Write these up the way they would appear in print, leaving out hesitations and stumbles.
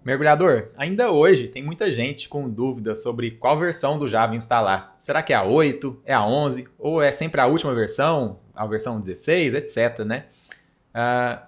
Mergulhador, ainda hoje tem muita gente com dúvidas sobre qual versão do Java instalar. Será que é a 8, é a 11 ou é sempre a última versão, a versão 16, etc, né?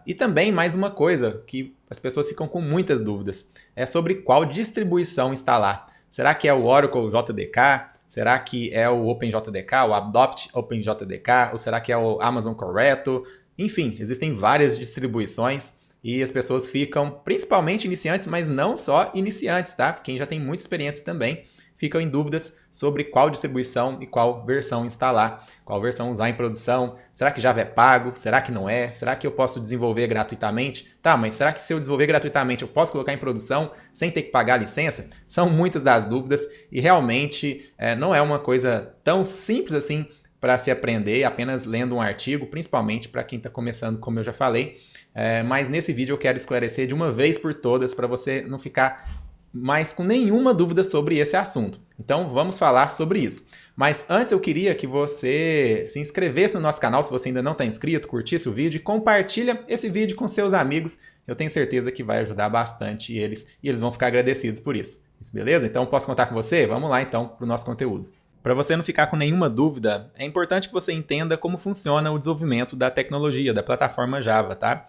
E também mais uma coisa que as pessoas ficam com muitas dúvidas, é sobre qual distribuição instalar. Será que é o Oracle JDK? Será que é o OpenJDK, o Adopt OpenJDK? Ou será que é o Amazon Corretto? Enfim, existem várias distribuições e as pessoas ficam, principalmente iniciantes, mas não só iniciantes, tá? Quem já tem muita experiência também, ficam em dúvidas sobre qual distribuição e qual versão instalar, qual versão usar em produção. Será que Java é pago? Será que não é? Será que eu posso desenvolver gratuitamente? Tá, mas será que se eu desenvolver gratuitamente eu posso colocar em produção sem ter que pagar a licença? São muitas das dúvidas e realmente não é uma coisa tão simples assim para se aprender apenas lendo um artigo, principalmente para quem está começando, como eu já falei. Mas nesse vídeo eu quero esclarecer de uma vez por todas para você não ficar mais com nenhuma dúvida sobre esse assunto. Então vamos falar sobre isso. Mas antes eu queria que você se inscrevesse no nosso canal se você ainda não está inscrito, curtisse o vídeo e compartilha esse vídeo com seus amigos. Eu tenho certeza que vai ajudar bastante eles e eles vão ficar agradecidos por isso. Beleza? Então posso contar com você? Vamos lá então para o nosso conteúdo. Para você não ficar com nenhuma dúvida, é importante que você entenda como funciona o desenvolvimento da tecnologia, da plataforma Java, tá?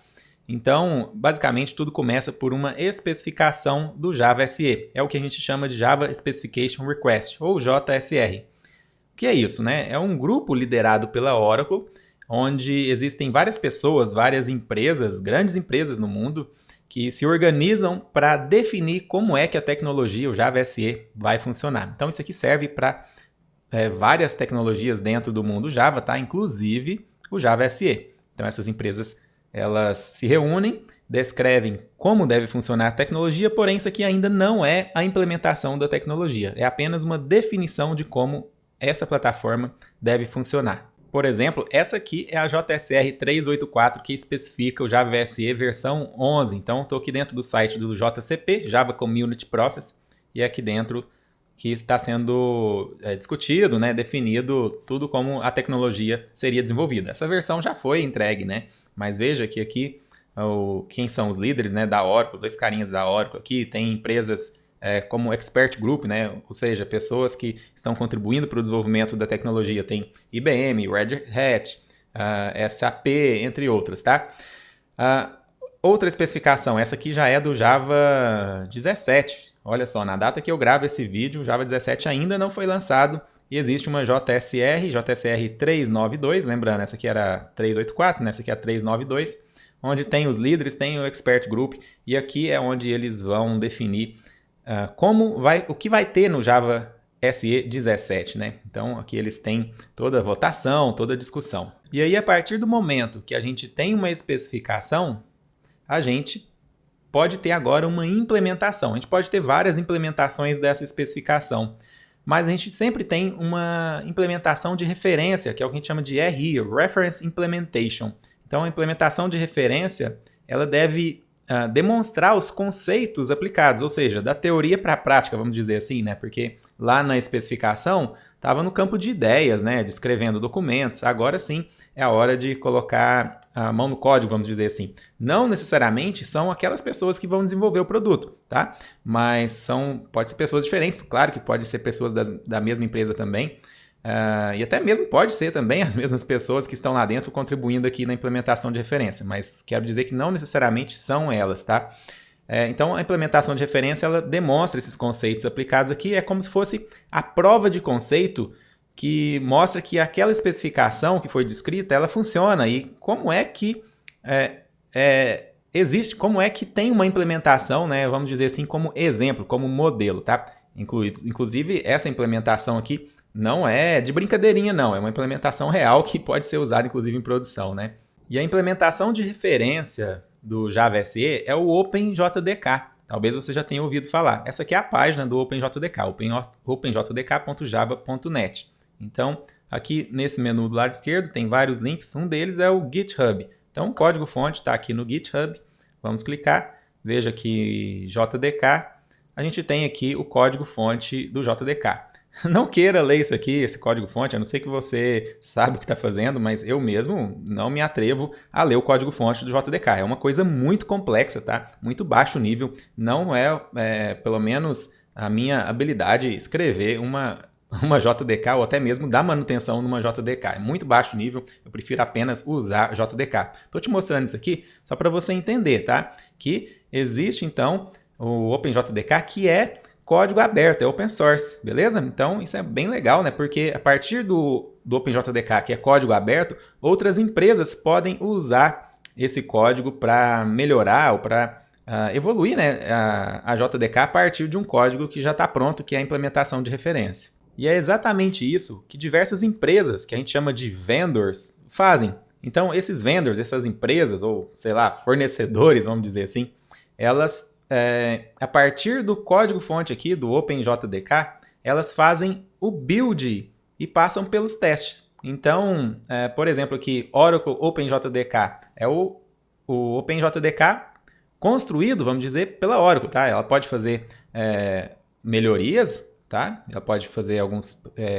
Então, basicamente, tudo começa por uma especificação do Java SE. É o que a gente chama de Java Specification Request, ou JSR. O que é isso, né? É um grupo liderado pela Oracle, onde existem várias pessoas, várias empresas, grandes empresas no mundo, que se organizam para definir como é que a tecnologia, o Java SE, vai funcionar. Então, isso aqui serve para várias tecnologias dentro do mundo Java, tá? Inclusive o Java SE. Então, essas empresas elas se reúnem, descrevem como deve funcionar a tecnologia, porém isso aqui ainda não é a implementação da tecnologia, é apenas uma definição de como essa plataforma deve funcionar. Por exemplo, essa aqui é a JSR 384 que especifica o Java SE versão 11. Então, estou aqui dentro do site do JCP, Java Community Process, e aqui dentro que está sendo discutido, né, definido tudo como a tecnologia seria desenvolvida. Essa versão já foi entregue, né? Mas veja que aqui quem são os líderes, né, da Oracle, dois carinhas da Oracle aqui, tem empresas como Expert Group, né, ou seja, pessoas que estão contribuindo para o desenvolvimento da tecnologia. Tem IBM, Red Hat, SAP, entre outras, tá? Outra especificação, essa aqui já é do Java 17. Olha só, na data que eu gravo esse vídeo, o Java 17 ainda não foi lançado e existe uma JSR 392, lembrando, essa aqui era 384, né? Essa aqui é a 392, onde tem os líderes, tem o Expert Group e aqui é onde eles vão definir o que vai ter no Java SE 17, né? Então aqui eles têm toda a votação, toda a discussão. E aí a partir do momento que a gente tem uma especificação, a gente pode ter agora uma implementação. A gente pode ter várias implementações dessa especificação, mas a gente sempre tem uma implementação de referência, que é o que a gente chama de RI, Reference Implementation. Então, a implementação de referência ela deve demonstrar os conceitos aplicados, ou seja, da teoria para a prática, vamos dizer assim, né? Porque lá na especificação estava no campo de ideias, né? Descrevendo documentos. Agora sim é a hora de colocar a mão no código, vamos dizer assim. Não necessariamente são aquelas pessoas que vão desenvolver o produto, tá? Mas pode ser pessoas diferentes, claro que pode ser pessoas da mesma empresa também, e até mesmo pode ser também as mesmas pessoas que estão lá dentro contribuindo aqui na implementação de referência, mas quero dizer que não necessariamente são elas, tá? Então, a implementação de referência ela demonstra esses conceitos aplicados aqui, é como se fosse a prova de conceito que mostra que aquela especificação que foi descrita, ela funciona e como é que existe, como é que tem uma implementação, né, vamos dizer assim, como exemplo, como modelo, tá? Inclusive, essa implementação aqui não é de brincadeirinha, não, é uma implementação real que pode ser usada, inclusive, em produção, né? E a implementação de referência do Java SE é o OpenJDK. Talvez você já tenha ouvido falar. Essa aqui é a página do OpenJDK, openjdk.java.net. Então, aqui nesse menu do lado esquerdo tem vários links, um deles é o GitHub. Então, o código-fonte está aqui no GitHub, vamos clicar, veja que JDK, a gente tem aqui o código-fonte do JDK. não queira ler isso aqui, esse código-fonte, a não ser que você sabe o que está fazendo, mas eu mesmo não me atrevo a ler o código-fonte do JDK. É uma coisa muito complexa, tá? Muito baixo nível. Não pelo menos a minha habilidade escrever uma JDK ou até mesmo dar manutenção numa JDK. É muito baixo nível, eu prefiro apenas usar JDK. Estou te mostrando isso aqui só para você entender, tá? Que existe então o OpenJDK, que é código aberto, é open source, beleza? Então isso é bem legal, né? Porque a partir do OpenJDK, que é código aberto, outras empresas podem usar esse código para melhorar ou para evoluir, né, a JDK a partir de um código que já está pronto, que é a implementação de referência. E é exatamente isso que diversas empresas, que a gente chama de vendors, fazem. Então esses vendors, essas empresas, ou sei lá, fornecedores, vamos dizer assim, elas a partir do código-fonte aqui, do OpenJDK, elas fazem o build e passam pelos testes. Então, por exemplo, aqui, Oracle OpenJDK é o OpenJDK construído, vamos dizer, pela Oracle, tá? Ela pode fazer melhorias, tá? Ela pode fazer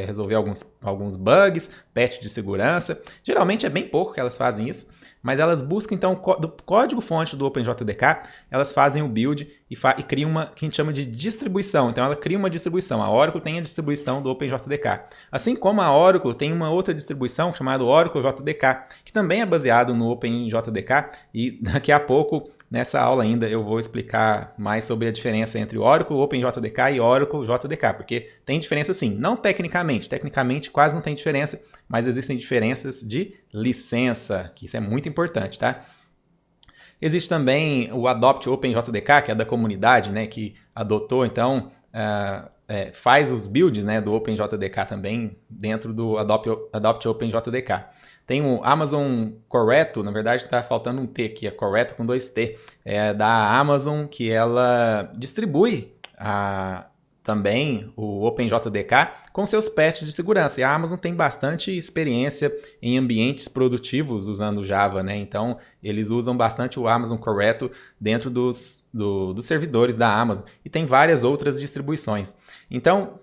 resolver alguns bugs, patch de segurança. Geralmente é bem pouco que elas fazem isso. Mas elas buscam, então, do código-fonte do OpenJDK, elas fazem o build e criam uma que a gente chama de distribuição. Então, ela cria uma distribuição. A Oracle tem a distribuição do OpenJDK. Assim como a Oracle tem uma outra distribuição chamada Oracle JDK, que também é baseado no OpenJDK. E daqui a pouco, nessa aula ainda, eu vou explicar mais sobre a diferença entre Oracle OpenJDK e Oracle JDK, porque tem diferença sim, não tecnicamente. Tecnicamente quase não tem diferença, mas existem diferenças de licença, que isso é muito importante, tá? Existe também o Adopt OpenJDK, que é da comunidade, né, que adotou, então, faz os builds, né, do OpenJDK também dentro do Adopt OpenJDK. Tem o Amazon Corretto, na verdade está faltando um T aqui, é Corretto com 2T, da Amazon, que ela distribui também o OpenJDK com seus patches de segurança. E a Amazon tem bastante experiência em ambientes produtivos usando Java, né? Então, eles usam bastante o Amazon Corretto dentro dos servidores da Amazon. E tem várias outras distribuições. Então,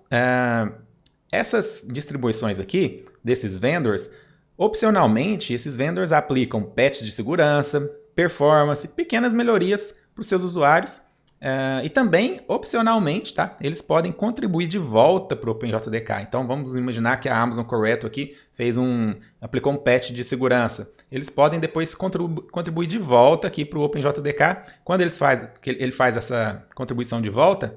essas distribuições aqui, desses vendors, opcionalmente, esses vendors aplicam patches de segurança, performance, pequenas melhorias para os seus usuários. E também, opcionalmente, tá? Eles podem contribuir de volta para o OpenJDK. Então, vamos imaginar que a Amazon Corretto aqui aplicou um patch de segurança. Eles podem depois contribuir de volta aqui para o OpenJDK. Quando ele faz essa contribuição de volta,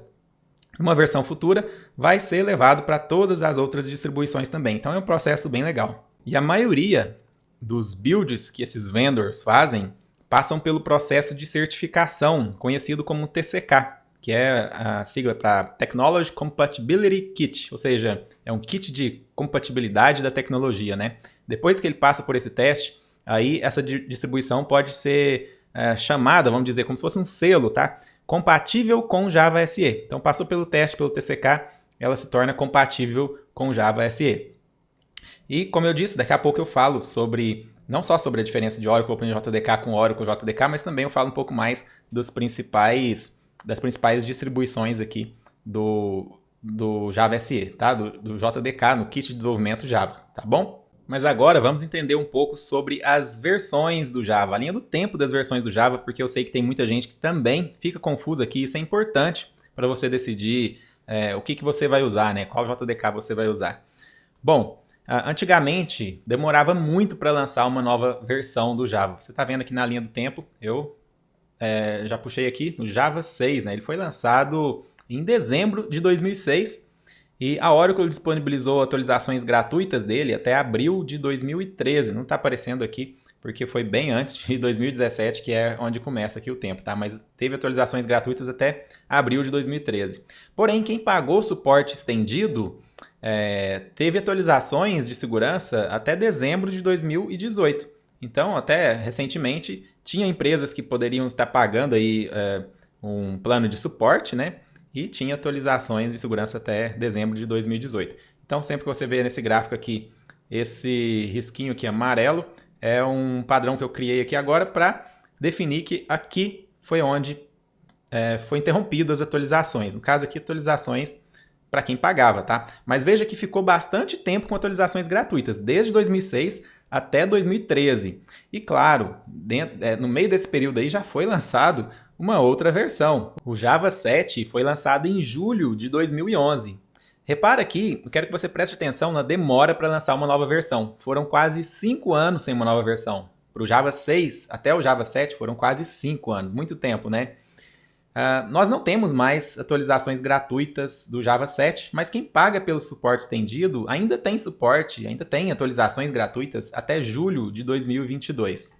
uma versão futura vai ser levado para todas as outras distribuições também. Então, é um processo bem legal. E a maioria dos builds que esses vendors fazem passam pelo processo de certificação, conhecido como TCK, que é a sigla para Technology Compatibility Kit, ou seja, é um kit de compatibilidade da tecnologia, né? Depois que ele passa por esse teste, aí essa distribuição pode ser chamada, vamos dizer, como se fosse um selo, tá? Compatível com Java SE. Então, passou pelo teste, pelo TCK, ela se torna compatível com Java SE. E, como eu disse, daqui a pouco eu falo não só sobre a diferença de Oracle OpenJDK com Oracle JDK, mas também eu falo um pouco mais das principais distribuições aqui do Java SE, tá? Do JDK no kit de desenvolvimento Java, tá bom? Mas agora vamos entender um pouco sobre as versões do Java, a linha do tempo das versões do Java, porque eu sei que tem muita gente que também fica confusa aqui, isso é importante para você decidir o que você vai usar, né? Qual JDK você vai usar. Bom, antigamente, demorava muito para lançar uma nova versão do Java. Você está vendo aqui na linha do tempo, eu já puxei aqui no Java 6, né? Ele foi lançado em dezembro de 2006 e a Oracle disponibilizou atualizações gratuitas dele até abril de 2013. Não está aparecendo aqui porque foi bem antes de 2017, que é onde começa aqui o tempo, tá? Mas teve atualizações gratuitas até abril de 2013. Porém, quem pagou suporte estendido teve atualizações de segurança até dezembro de 2018. Então, até recentemente, tinha empresas que poderiam estar pagando aí um plano de suporte, né? E tinha atualizações de segurança até dezembro de 2018. Então, sempre que você vê nesse gráfico aqui, esse risquinho aqui amarelo, é um padrão que eu criei aqui agora para definir que aqui foi onde foi interrompido as atualizações. No caso aqui, atualizações para quem pagava, tá? Mas veja que ficou bastante tempo com atualizações gratuitas, desde 2006 até 2013. E claro, no meio desse período aí já foi lançado uma outra versão. O Java 7 foi lançado em julho de 2011. Repara aqui, eu quero que você preste atenção na demora para lançar uma nova versão. Foram quase 5 anos sem uma nova versão. Para o Java 6 até o Java 7 foram quase 5 anos, muito tempo, né? Nós não temos mais atualizações gratuitas do Java 7, mas quem paga pelo suporte estendido ainda tem suporte, ainda tem atualizações gratuitas até julho de 2022.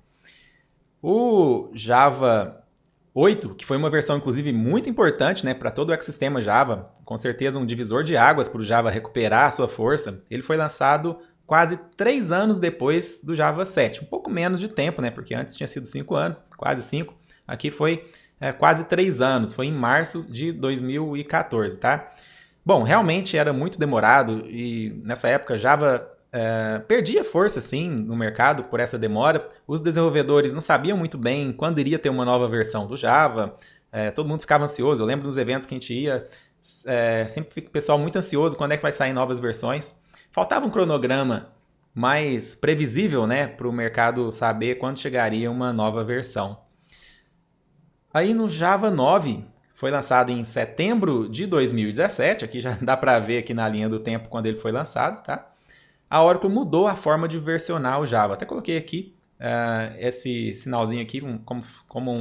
O Java 8, que foi uma versão inclusive muito importante, né, para todo o ecossistema Java, com certeza um divisor de águas para o Java recuperar a sua força, ele foi lançado quase 3 anos depois do Java 7. Um pouco menos de tempo, né, porque antes tinha sido 5 anos, quase 5. Aqui foi quase 3 anos, foi em março de 2014, tá? Bom, realmente era muito demorado e nessa época Java perdia força, sim, no mercado por essa demora. Os desenvolvedores não sabiam muito bem quando iria ter uma nova versão do Java, todo mundo ficava ansioso. Eu lembro nos eventos que a gente ia, sempre fica o pessoal muito ansioso quando é que vai sair novas versões. Faltava um cronograma mais previsível, né, para o mercado saber quando chegaria uma nova versão. Aí no Java 9, foi lançado em setembro de 2017, aqui já dá para ver aqui na linha do tempo quando ele foi lançado, tá? A Oracle mudou a forma de versionar o Java. Até coloquei aqui esse sinalzinho aqui como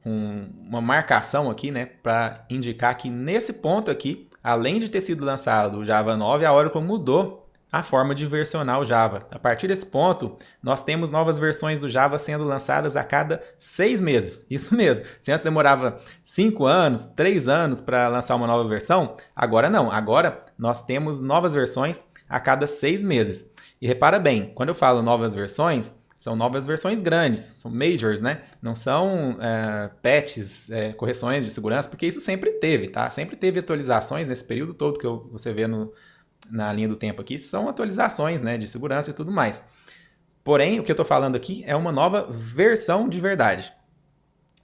uma marcação aqui, né, para indicar que nesse ponto aqui, além de ter sido lançado o Java 9, a Oracle mudou a forma de versionar o Java. A partir desse ponto, nós temos novas versões do Java sendo lançadas a cada 6 meses. Isso mesmo. Se antes demorava 5 anos, 3 anos para lançar uma nova versão, agora não. Agora nós temos novas versões a cada 6 meses. E repara bem, quando eu falo novas versões, são novas versões grandes, são majors, né? Não são patches, correções de segurança, porque isso sempre teve, tá? Sempre teve atualizações nesse período todo que você vê na linha do tempo aqui, são atualizações, né, de segurança e tudo mais. Porém, o que eu estou falando aqui é uma nova versão de verdade.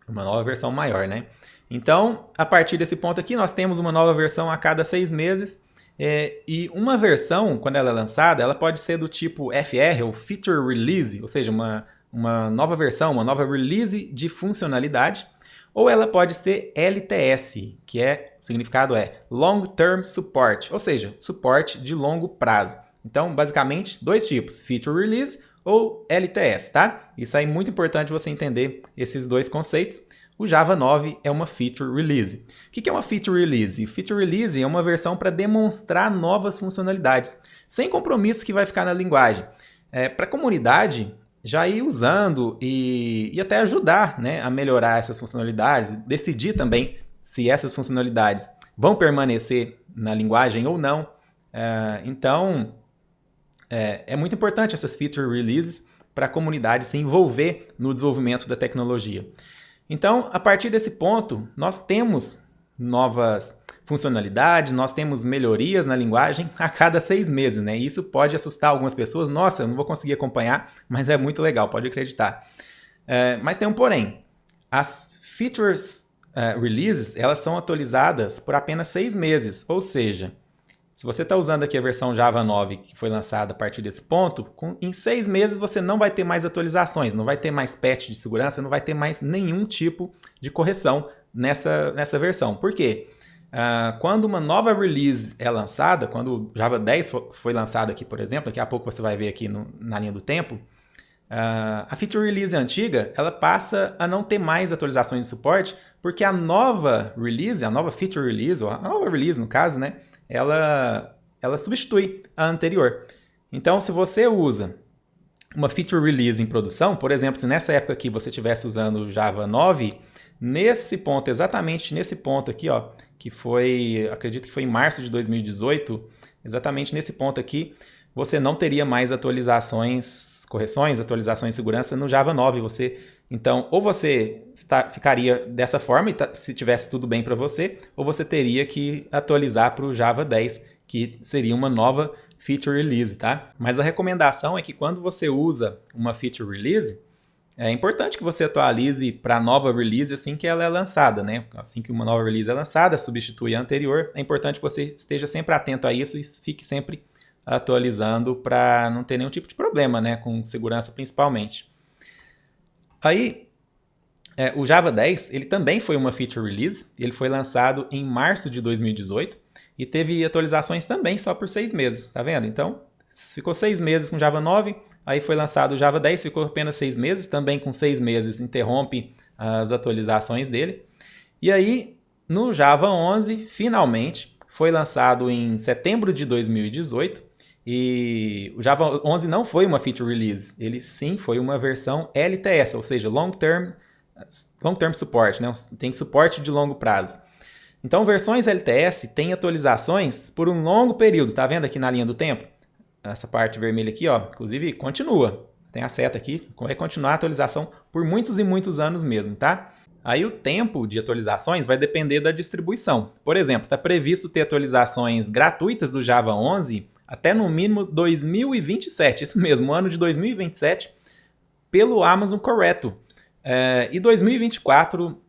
Uma nova versão maior, né? Então, a partir desse ponto aqui, nós temos uma nova versão a cada 6 meses. E uma versão, quando ela é lançada, ela pode ser do tipo FR, ou Feature Release, ou seja, uma nova versão, uma nova release de funcionalidade, ou ela pode ser LTS, que o significado é Long Term Support, ou seja, suporte de longo prazo. Então, basicamente, 2 tipos, Feature Release ou LTS, tá? Isso aí é muito importante você entender esses 2 conceitos. O Java 9 é uma Feature Release. O que é uma Feature Release? Feature Release é uma versão para demonstrar novas funcionalidades, sem compromisso que vai ficar na linguagem. Para a comunidade, já ir usando e até ajudar, né, a melhorar essas funcionalidades, decidir também se essas funcionalidades vão permanecer na linguagem ou não. Então, é muito importante essas Feature Releases para a comunidade se envolver no desenvolvimento da tecnologia. Então, a partir desse ponto, nós temos novas funcionalidades, nós temos melhorias na linguagem a cada 6 meses, né? E isso pode assustar algumas pessoas. Nossa, eu não vou conseguir acompanhar, mas é muito legal, pode acreditar. Mas tem um porém. As features releases, elas são atualizadas por apenas 6 meses. Ou seja, se você está usando aqui a versão Java 9, que foi lançada a partir desse ponto, em 6 meses você não vai ter mais atualizações, não vai ter mais patch de segurança, não vai ter mais nenhum tipo de correção nessa versão. Por quê? Quando uma nova release é lançada, quando o Java 10 foi lançado aqui, por exemplo, daqui a pouco você vai ver aqui na linha do tempo, a feature release antiga, ela passa a não ter mais atualizações de suporte, porque a nova release, a nova feature release, ou a nova release no caso, né, ela substitui a anterior. Então, se você usa uma feature release em produção, por exemplo, se nessa época aqui você estivesse usando o Java 9, nesse ponto, exatamente nesse ponto aqui, ó, que foi, acredito que foi em março de 2018, exatamente nesse ponto aqui, você não teria mais atualizações, correções, atualizações de segurança no Java 9. Então, ou você ficaria dessa forma, se tivesse tudo bem para você, ou você teria que atualizar para o Java 10, que seria uma nova feature release, tá? Mas a recomendação é que quando você usa uma feature release, é importante que você atualize para a nova release assim que ela é lançada, né? Assim que uma nova release é lançada, substitui a anterior. É importante que você esteja sempre atento a isso e fique sempre atualizando para não ter nenhum tipo de problema, né? Com segurança principalmente. Aí, o Java 10 ele também foi uma feature release. Ele foi lançado em março de 2018 e teve atualizações também só por 6 meses, tá vendo? Então, ficou 6 meses com Java 9. Aí foi lançado o Java 10, ficou apenas 6 meses, também com 6 meses interrompe as atualizações dele. E aí, no Java 11, finalmente, foi lançado em setembro de 2018, e o Java 11 não foi uma feature release, ele sim foi uma versão LTS, ou seja, Long Term Support, né? Tem suporte de longo prazo. Então, versões LTS têm atualizações por um longo período, tá vendo aqui na linha do tempo? Essa parte vermelha aqui, ó, inclusive continua. Tem a seta aqui, vai continuar a atualização por muitos e muitos anos mesmo, tá? Aí o tempo de atualizações vai depender da distribuição. Por exemplo, está previsto ter atualizações gratuitas do Java 11 até no mínimo 2027, isso mesmo, ano de 2027, pelo Amazon Correto. E 2024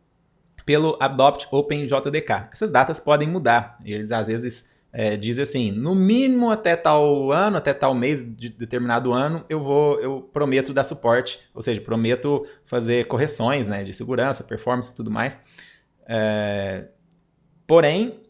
pelo Adopt OpenJDK. Essas datas podem mudar. Eles às vezes dizem assim, no mínimo até tal ano, até tal mês de determinado ano, eu prometo dar suporte, ou seja, prometo fazer correções, né, de segurança, performance e tudo mais. Porém,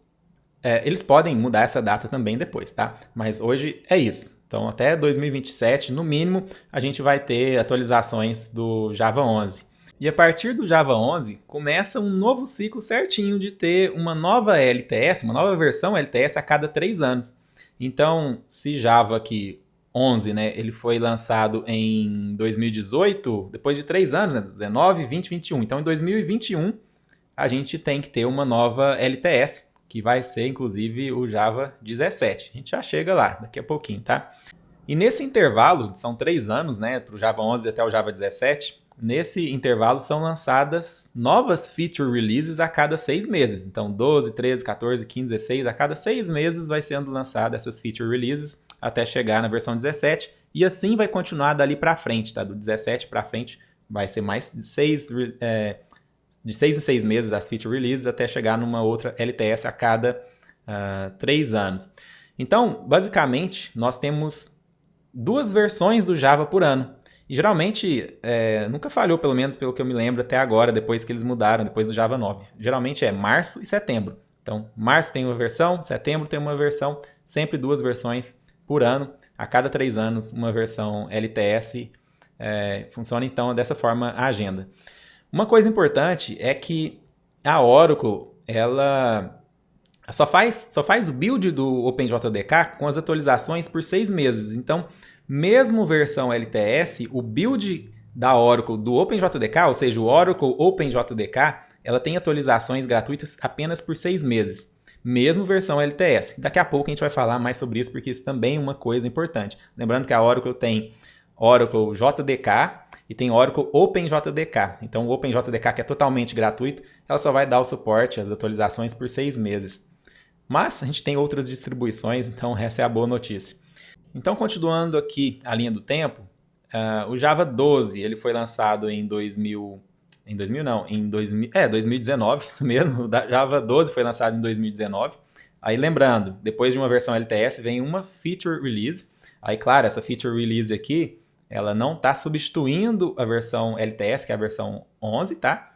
eles podem mudar essa data também depois, tá? Mas hoje é isso. Então, até 2027, no mínimo, a gente vai ter atualizações do Java 11. E a partir do Java 11, começa um novo ciclo certinho de ter uma nova LTS, uma nova versão LTS a cada 3 anos. Então, se Java aqui 11, né, ele foi lançado em 2018, depois de 3 anos, né, 19, 20, 21. Então, em 2021, a gente tem que ter uma nova LTS, que vai ser, inclusive, o Java 17. A gente já chega lá, daqui a pouquinho, tá? E nesse intervalo, são 3 anos, né, para o Java 11 até o Java 17, nesse intervalo são lançadas novas feature releases a cada 6 meses. Então, 12, 13, 14, 15, 16, a cada 6 meses vai sendo lançadas essas feature releases até chegar na versão 17. E assim vai continuar dali para frente, tá? Do 17 para frente vai ser mais de 6 em 6 meses as feature releases até chegar numa outra LTS a cada 3 anos. Então, basicamente, nós temos 2 versões do Java por ano. E geralmente, nunca falhou, pelo menos pelo que eu me lembro até agora, depois que eles mudaram, depois do Java 9. Geralmente é março e setembro. Então, março tem uma versão, setembro tem uma versão, sempre 2 versões por ano. A cada 3 anos, uma versão LTS. Funciona então dessa forma a agenda. Uma coisa importante é que a Oracle, ela só faz o build do OpenJDK com as atualizações por 6 meses. Então, mesmo versão LTS, o build da Oracle do OpenJDK, ou seja, o Oracle OpenJDK, ela tem atualizações gratuitas apenas por 6 meses. Mesmo versão LTS. Daqui a pouco a gente vai falar mais sobre isso, porque isso também é uma coisa importante. Lembrando que a Oracle tem Oracle JDK e tem Oracle OpenJDK. Então, o OpenJDK, que é totalmente gratuito, ela só vai dar o suporte, as atualizações por 6 meses. Mas a gente tem outras distribuições, então essa é a boa notícia. Então, continuando aqui a linha do tempo, o Java 12 ele foi lançado em 2019, isso mesmo. O Java 12 foi lançado em 2019. Aí, lembrando, depois de uma versão LTS vem uma feature release. Aí, claro, essa feature release aqui, ela não está substituindo a versão LTS, que é a versão 11, tá?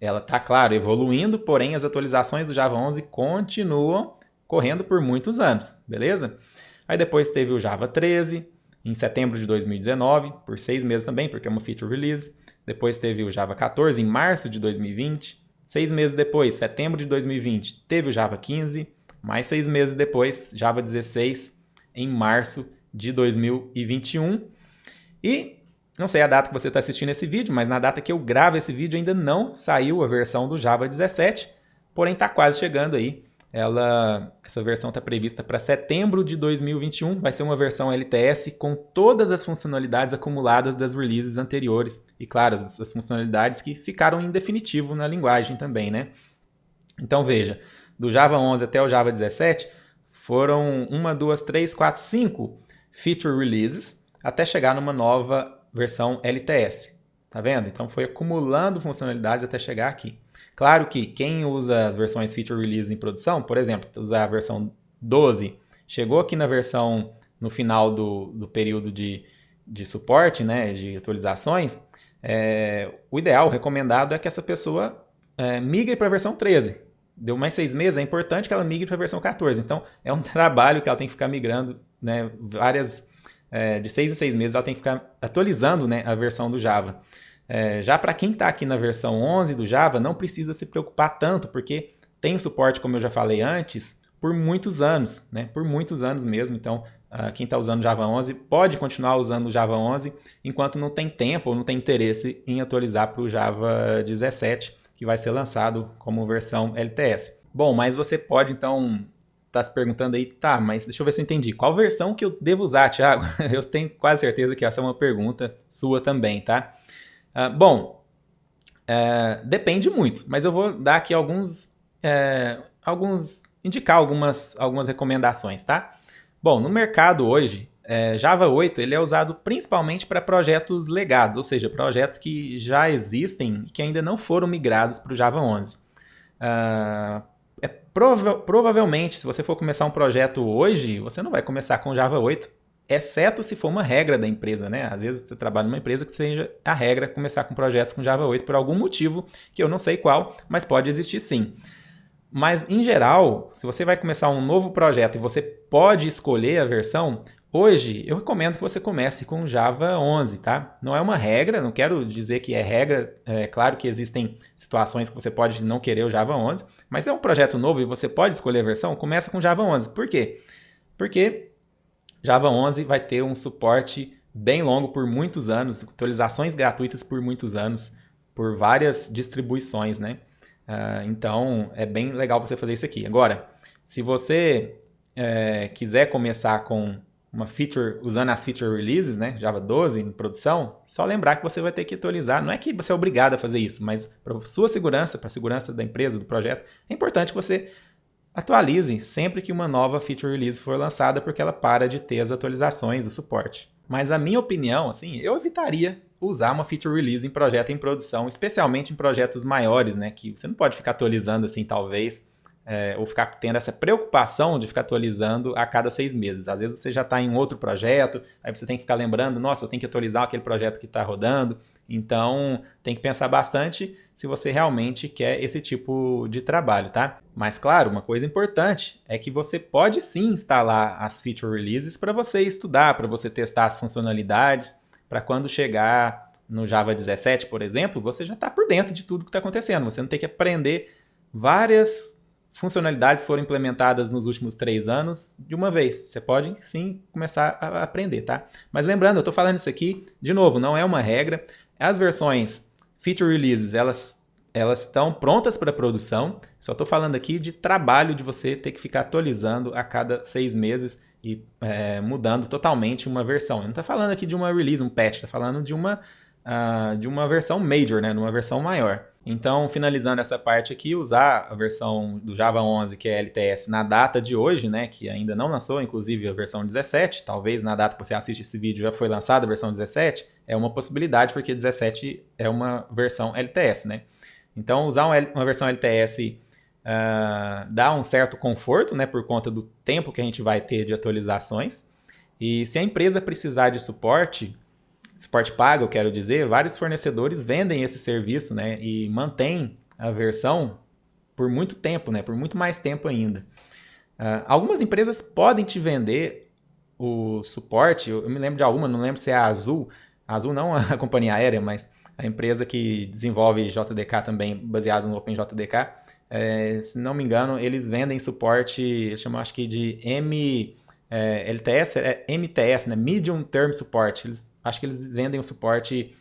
Ela está, claro, evoluindo, porém as atualizações do Java 11 continuam correndo por muitos anos, beleza? Aí depois teve o Java 13, em setembro de 2019, por 6 meses também, porque é uma feature release. Depois teve o Java 14, em março de 2020. 6 meses depois, setembro de 2020, teve o Java 15. Mais 6 meses depois, Java 16, em março de 2021. E não sei a data que você está assistindo esse vídeo, mas na data que eu gravo esse vídeo ainda não saiu a versão do Java 17, porém está quase chegando aí. Essa versão está prevista para setembro de 2021, vai ser uma versão LTS com todas as funcionalidades acumuladas das releases anteriores e, claro, as funcionalidades que ficaram em definitivo na linguagem também, né? Então, veja, do Java 11 até o Java 17 foram 5 feature releases até chegar numa nova versão LTS. Tá vendo? Então foi acumulando funcionalidades até chegar aqui. Claro que quem usa as versões Feature Release em produção, por exemplo, usar a versão 12, chegou aqui na versão no final do período de suporte, né, de atualizações, o ideal, o recomendado é que essa pessoa migre para a versão 13. Deu mais 6 meses, é importante que ela migre para a versão 14. Então, é um trabalho que ela tem que ficar migrando, né, de 6 em 6 meses, ela tem que ficar atualizando, né, a versão do Java. Já para quem está aqui na versão 11 do Java, não precisa se preocupar tanto, porque tem o suporte, como eu já falei antes, por muitos anos, né, por muitos anos mesmo. Então, quem está usando Java 11 pode continuar usando o Java 11 enquanto não tem tempo ou não tem interesse em atualizar para o Java 17, que vai ser lançado como versão LTS. Bom, mas você pode então estar se perguntando aí, tá, mas deixa eu ver se eu entendi. Qual versão que eu devo usar, Thiago? Eu tenho quase certeza que essa é uma pergunta sua também, tá? Bom, depende muito, mas eu vou dar aqui indicar algumas recomendações, tá? Bom, no mercado hoje, Java 8 ele é usado principalmente para projetos legados, ou seja, projetos que já existem e que ainda não foram migrados para o Java 11. Provavelmente, se você for começar um projeto hoje, você não vai começar com Java 8, exceto se for uma regra da empresa, né? Às vezes você trabalha numa empresa que seja a regra começar com projetos com Java 8 por algum motivo, que eu não sei qual, mas pode existir sim. Mas, em geral, se você vai começar um novo projeto e você pode escolher a versão, hoje eu recomendo que você comece com Java 11, tá? Não é uma regra, não quero dizer que é regra, é claro que existem situações que você pode não querer o Java 11, mas é um projeto novo e você pode escolher a versão, começa com Java 11. Por quê? Porque Java 11 vai ter um suporte bem longo por muitos anos, atualizações gratuitas por muitos anos, por várias distribuições, né? Então, é bem legal você fazer isso aqui. Agora, se você quiser começar com uma feature, usando as feature releases, né, Java 12 em produção, só lembrar que você vai ter que atualizar. Não é que você é obrigado a fazer isso, mas para sua segurança, para a segurança da empresa, do projeto, é importante que você atualize sempre que uma nova feature release for lançada, porque ela para de ter as atualizações, o suporte. Mas a minha opinião, assim, eu evitaria usar uma feature release em projeto em produção, especialmente em projetos maiores, né, que você não pode ficar atualizando assim, talvez, ou ficar tendo essa preocupação de ficar atualizando a cada 6 meses. Às vezes você já está em outro projeto, aí você tem que ficar lembrando, nossa, eu tenho que atualizar aquele projeto que está rodando. Então, tem que pensar bastante se você realmente quer esse tipo de trabalho, tá? Mas, claro, uma coisa importante é que você pode sim instalar as feature releases para você estudar, para você testar as funcionalidades, para quando chegar no Java 17, por exemplo, você já está por dentro de tudo que está acontecendo. Você não tem que aprender várias funcionalidades foram implementadas nos últimos 3 anos de uma vez. Você pode sim começar a aprender, tá? Mas lembrando, eu estou falando isso aqui, de novo, não é uma regra. As versões feature releases, elas estão prontas para produção. Só estou falando aqui de trabalho de você ter que ficar atualizando a cada 6 meses e mudando totalmente uma versão. Eu não estou falando aqui de uma release, um patch, estou falando de uma versão major, né? De uma versão maior. Então, finalizando essa parte aqui, usar a versão do Java 11, que é LTS, na data de hoje, né, que ainda não lançou, inclusive a versão 17, talvez na data que você assiste esse vídeo já foi lançada a versão 17, é uma possibilidade, porque 17 é uma versão LTS, né? Então, usar uma versão LTS dá um certo conforto, né, por conta do tempo que a gente vai ter de atualizações. E se a empresa precisar de suporte pago, eu quero dizer, vários fornecedores vendem esse serviço, né, e mantêm a versão por muito tempo, né, por muito mais tempo ainda. Algumas empresas podem te vender o suporte, eu me lembro de alguma, não lembro se é a Azul não a companhia aérea, mas a empresa que desenvolve JDK também, baseado no OpenJDK, se não me engano, eles vendem suporte, eles chamam acho que de LTS, MTS, né? Medium Term Support. Acho que eles vendem o suporte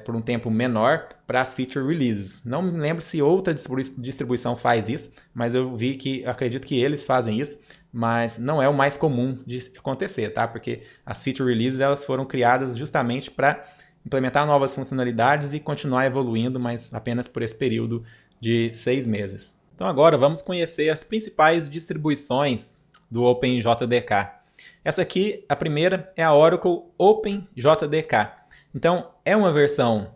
por um tempo menor para as feature releases. Não me lembro se outra distribuição faz isso, mas eu acredito que eles fazem isso, mas não é o mais comum de acontecer, tá? Porque as feature releases elas foram criadas justamente para implementar novas funcionalidades e continuar evoluindo, mas apenas por esse período de 6 meses. Então agora vamos conhecer as principais distribuições do OpenJDK. Essa aqui, a primeira, é a Oracle OpenJDK. Então, é uma versão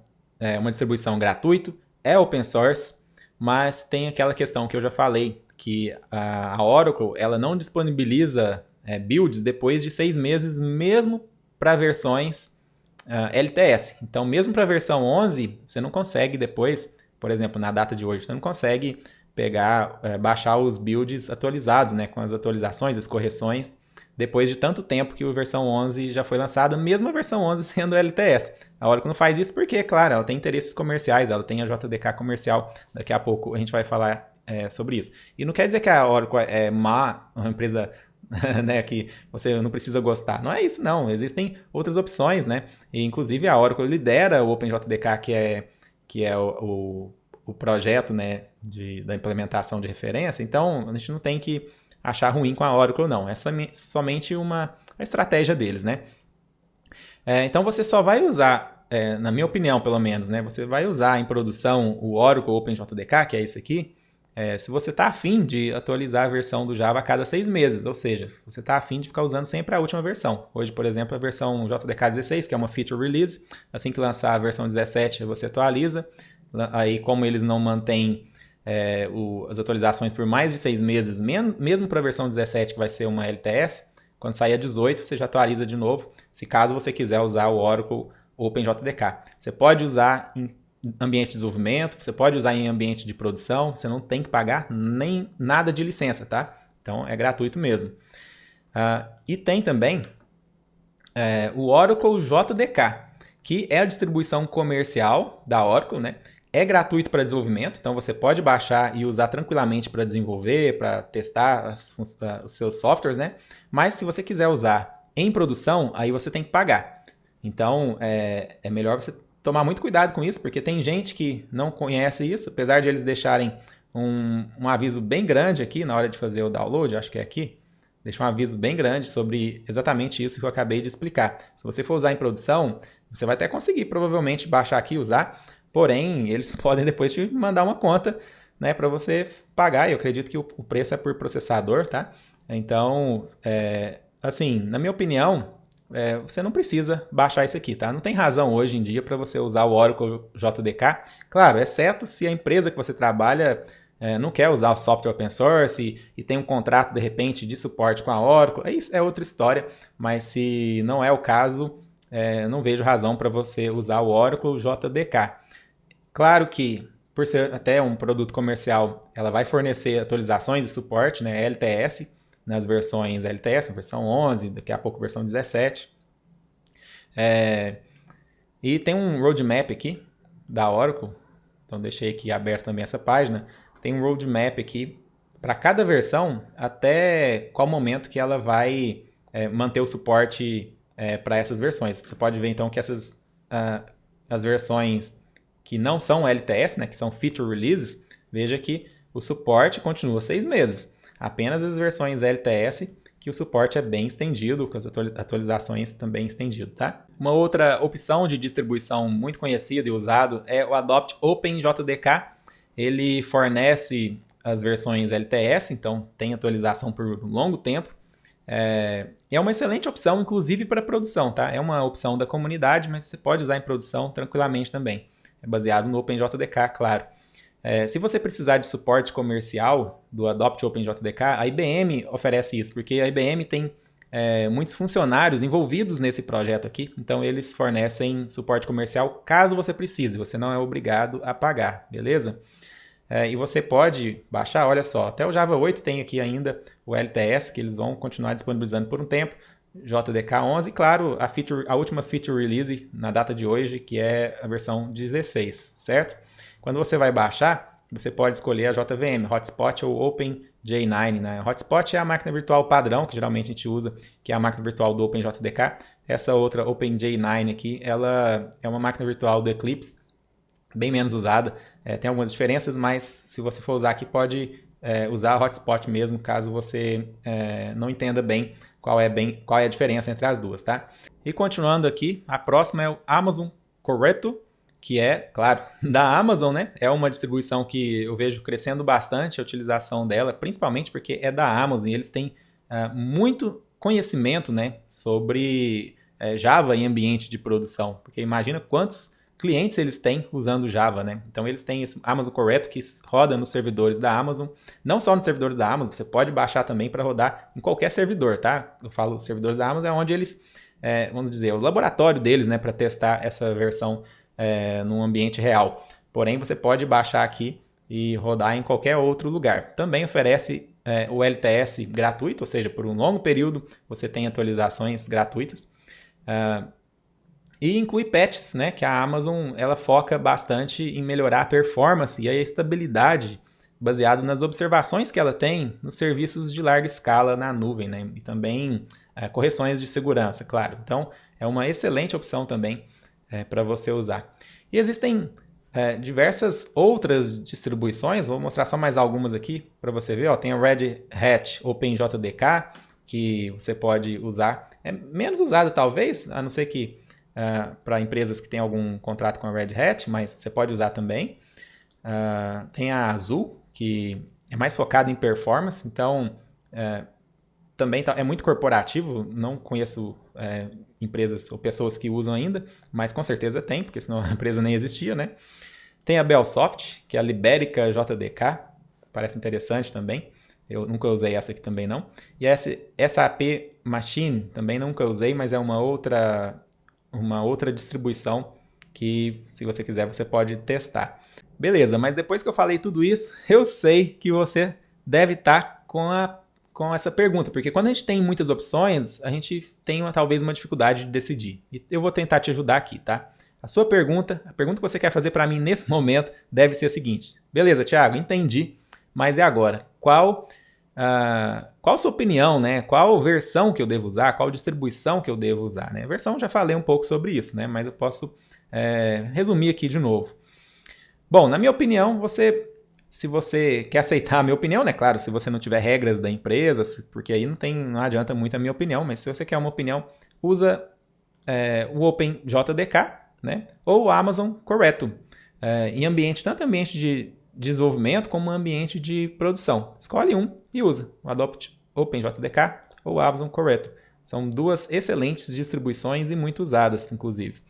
uma distribuição gratuita, é open source, mas tem aquela questão que eu já falei, que a Oracle ela não disponibiliza builds depois de 6 meses, mesmo para versões LTS. Então, mesmo para a versão 11, você não consegue depois, por exemplo, na data de hoje, você não consegue baixar os builds atualizados, né, com as atualizações, as correções, depois de tanto tempo que a versão 11 já foi lançada, mesmo a versão 11 sendo LTS. A Oracle não faz isso porque, claro, ela tem interesses comerciais, ela tem a JDK comercial, daqui a pouco a gente vai falar sobre isso. E não quer dizer que a Oracle é má, uma empresa né, que você não precisa gostar. Não é isso, não. Existem outras opções, né? E, inclusive, a Oracle lidera o OpenJDK, que é o projeto, né, da implementação de referência. Então, a gente não tem que achar ruim com a Oracle, não. É somente uma estratégia deles, né? Então, você só vai usar, na minha opinião, pelo menos, né? Você vai usar em produção o Oracle OpenJDK, que é esse aqui, se você está afim de atualizar a versão do Java a cada 6 meses, ou seja, você está afim de ficar usando sempre a última versão. Hoje, por exemplo, a versão JDK 16, que é uma feature release, assim que lançar a versão 17, você atualiza. Aí, como eles não mantêm as atualizações por mais de 6 meses, mesmo para a versão 17, que vai ser uma LTS, quando sair a 18, você já atualiza de novo, se caso você quiser usar o Oracle OpenJDK. Você pode usar em ambiente de desenvolvimento, você pode usar em ambiente de produção, você não tem que pagar nem nada de licença, tá? Então é gratuito mesmo. E tem também o Oracle JDK, que é a distribuição comercial da Oracle, né? É gratuito para desenvolvimento, então você pode baixar e usar tranquilamente para desenvolver, para testar os seus softwares, né? Mas se você quiser usar em produção, aí você tem que pagar. Então é melhor você tomar muito cuidado com isso, porque tem gente que não conhece isso, apesar de eles deixarem um aviso bem grande aqui na hora de fazer o download, acho que é aqui, deixa um aviso bem grande sobre exatamente isso que eu acabei de explicar. Se você for usar em produção, você vai até conseguir provavelmente baixar aqui e usar, porém eles podem depois te mandar uma conta, né, para você pagar, e eu acredito que o preço é por processador, tá? Então, assim, na minha opinião, você não precisa baixar isso aqui, tá? Não tem razão hoje em dia para você usar o Oracle JDK. Claro, exceto se a empresa que você trabalha não quer usar o software open source e tem um contrato, de repente, de suporte com a Oracle. Aí é outra história, mas se não é o caso, não vejo razão para você usar o Oracle JDK. Claro que, por ser até um produto comercial, ela vai fornecer atualizações e suporte, né, LTS, nas versões LTS, na versão 11, daqui a pouco versão 17. E tem um roadmap aqui da Oracle, então deixei aqui aberto também essa página. Tem um roadmap aqui para cada versão, até qual momento que ela vai manter o suporte para essas versões. Você pode ver então que as versões que não são LTS, né, que são feature releases, veja que o suporte continua 6 meses. Apenas as versões LTS que o suporte é bem estendido, com as atualizações também estendido, tá? Uma outra opção de distribuição muito conhecida e usado é o Adopt OpenJDK. Ele fornece as versões LTS, então tem atualização por um longo tempo. É uma excelente opção, inclusive para produção, tá? É uma opção da comunidade, mas você pode usar em produção tranquilamente também. É baseado no OpenJDK, claro. Se você precisar de suporte comercial do Adopt OpenJDK, a IBM oferece isso, porque a IBM tem muitos funcionários envolvidos nesse projeto aqui, então eles fornecem suporte comercial caso você precise, você não é obrigado a pagar, beleza? E você pode baixar, olha só, até o Java 8 tem aqui ainda o LTS, que eles vão continuar disponibilizando por um tempo, JDK 11 e, claro, a última feature release na data de hoje, que é a versão 16, certo? Quando você vai baixar, você pode escolher a JVM, Hotspot ou OpenJ9, né? Hotspot é a máquina virtual padrão, que geralmente a gente usa, que é a máquina virtual do OpenJDK. Essa outra OpenJ9 aqui, ela é uma máquina virtual do Eclipse, bem menos usada. Tem algumas diferenças, mas se você for usar aqui, pode usar a Hotspot mesmo, caso você não entenda bem qual é a diferença entre as duas, tá? E continuando aqui, a próxima é o Amazon Corretto, que é, claro, da Amazon, né? É uma distribuição que eu vejo crescendo bastante a utilização dela, principalmente porque é da Amazon e eles têm muito conhecimento, né, sobre Java em ambiente de produção. Porque imagina quantos clientes eles têm usando o Java, né? Então eles têm esse Amazon Corretto que roda nos servidores da Amazon, não só nos servidores da Amazon, você pode baixar também para rodar em qualquer servidor, tá? Eu falo servidores da Amazon é onde eles, vamos dizer, o laboratório deles, né, para testar essa versão num ambiente real. Porém, você pode baixar aqui e rodar em qualquer outro lugar. Também oferece o LTS gratuito, ou seja, por um longo período você tem atualizações gratuitas. E inclui patches, né, que a Amazon ela foca bastante em melhorar a performance e a estabilidade baseado nas observações que ela tem nos serviços de larga escala na nuvem, né, e também correções de segurança, claro. Então, é uma excelente opção também para você usar. E existem diversas outras distribuições, vou mostrar só mais algumas aqui para você ver. Ó, tem a Red Hat OpenJDK, que você pode usar. É menos usado talvez, a não ser que para empresas que têm algum contrato com a Red Hat, mas você pode usar também. Tem a Azul, que é mais focada em performance, então também é muito corporativo, não conheço empresas ou pessoas que usam ainda, mas com certeza tem, porque senão a empresa nem existia, né? Tem a Bellsoft, que é a Liberica JDK, parece interessante também. Eu nunca usei essa aqui também não. E essa SAP Machine também nunca usei, mas é uma outra distribuição que, se você quiser, você pode testar. Beleza, mas depois que eu falei tudo isso, eu sei que você deve estar com essa pergunta, porque quando a gente tem muitas opções, a gente tem talvez uma dificuldade de decidir. E eu vou tentar te ajudar aqui, tá? A pergunta que você quer fazer para mim nesse momento deve ser a seguinte. Beleza, Thiago, entendi, mas é agora. Qual a sua opinião, né? Qual versão que eu devo usar? Qual distribuição que eu devo usar? Né? A versão já falei um pouco sobre isso, né? Mas eu posso resumir aqui de novo. Bom, na minha opinião, se você quer aceitar a minha opinião, né? Claro, se você não tiver regras da empresa, porque aí não adianta muito a minha opinião, mas se você quer uma opinião, usa o OpenJDK, né? Ou o Amazon Corretto, tanto ambiente de desenvolvimento como ambiente de produção. Escolhe um e usa o Adopt OpenJDK ou o Amazon Corretto. São duas excelentes distribuições e muito usadas, inclusive.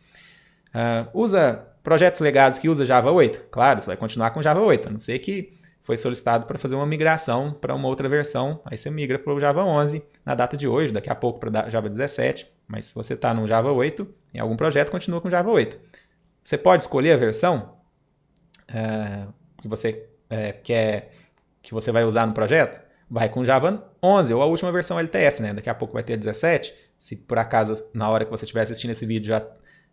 Usa projetos legados que usa Java 8? Claro, você vai continuar com Java 8, a não ser que foi solicitado para fazer uma migração para uma outra versão, aí você migra para o Java 11 na data de hoje, daqui a pouco para Java 17, mas se você está no Java 8, em algum projeto, continua com Java 8. Você pode escolher a versão que você quer que você vai usar no projeto, vai com Java 11 ou a última versão LTS, né? Daqui a pouco vai ter 17. Se por acaso na hora que você estiver assistindo esse vídeo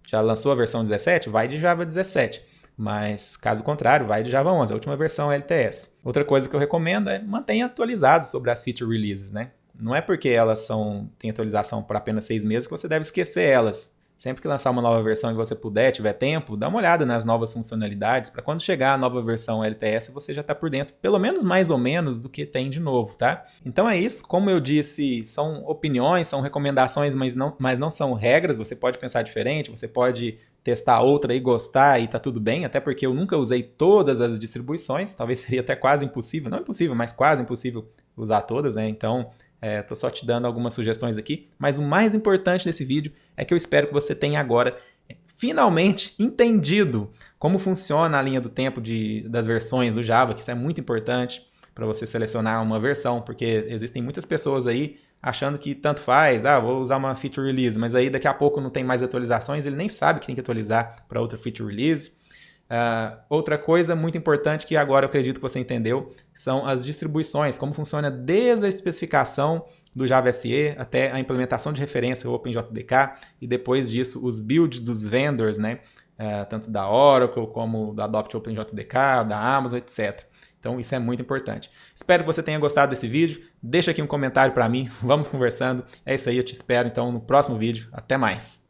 já lançou a versão 17, vai de Java 17. Mas caso contrário, vai de Java 11, a última versão LTS. Outra coisa que eu recomendo é mantenha atualizado sobre as feature releases, né? Não é porque elas têm atualização por apenas 6 meses que você deve esquecer elas. Sempre que lançar uma nova versão e você puder, tiver tempo, dá uma olhada nas novas funcionalidades, para quando chegar a nova versão LTS, você já está por dentro, pelo menos mais ou menos, do que tem de novo, tá? Então é isso, como eu disse, são opiniões, são recomendações, mas não são regras, você pode pensar diferente, você pode testar outra e gostar e tá tudo bem, até porque eu nunca usei todas as distribuições, talvez seria até quase impossível, não impossível, mas quase impossível usar todas, né? Então estou só te dando algumas sugestões aqui, mas o mais importante desse vídeo é que eu espero que você tenha agora finalmente entendido como funciona a linha do tempo das versões do Java, que isso é muito importante para você selecionar uma versão, porque existem muitas pessoas aí achando que tanto faz, vou usar uma feature release, mas aí daqui a pouco não tem mais atualizações, ele nem sabe que tem que atualizar para outra feature release. Outra coisa muito importante que agora eu acredito que você entendeu são as distribuições, como funciona desde a especificação do Java SE até a implementação de referência, o OpenJDK, e depois disso os builds dos vendors, né? Tanto da Oracle como da Adopt OpenJDK, da Amazon, etc. Então isso é muito importante. Espero que você tenha gostado desse vídeo, deixa aqui um comentário para mim, vamos conversando. É isso aí, eu te espero então no próximo vídeo. Até mais!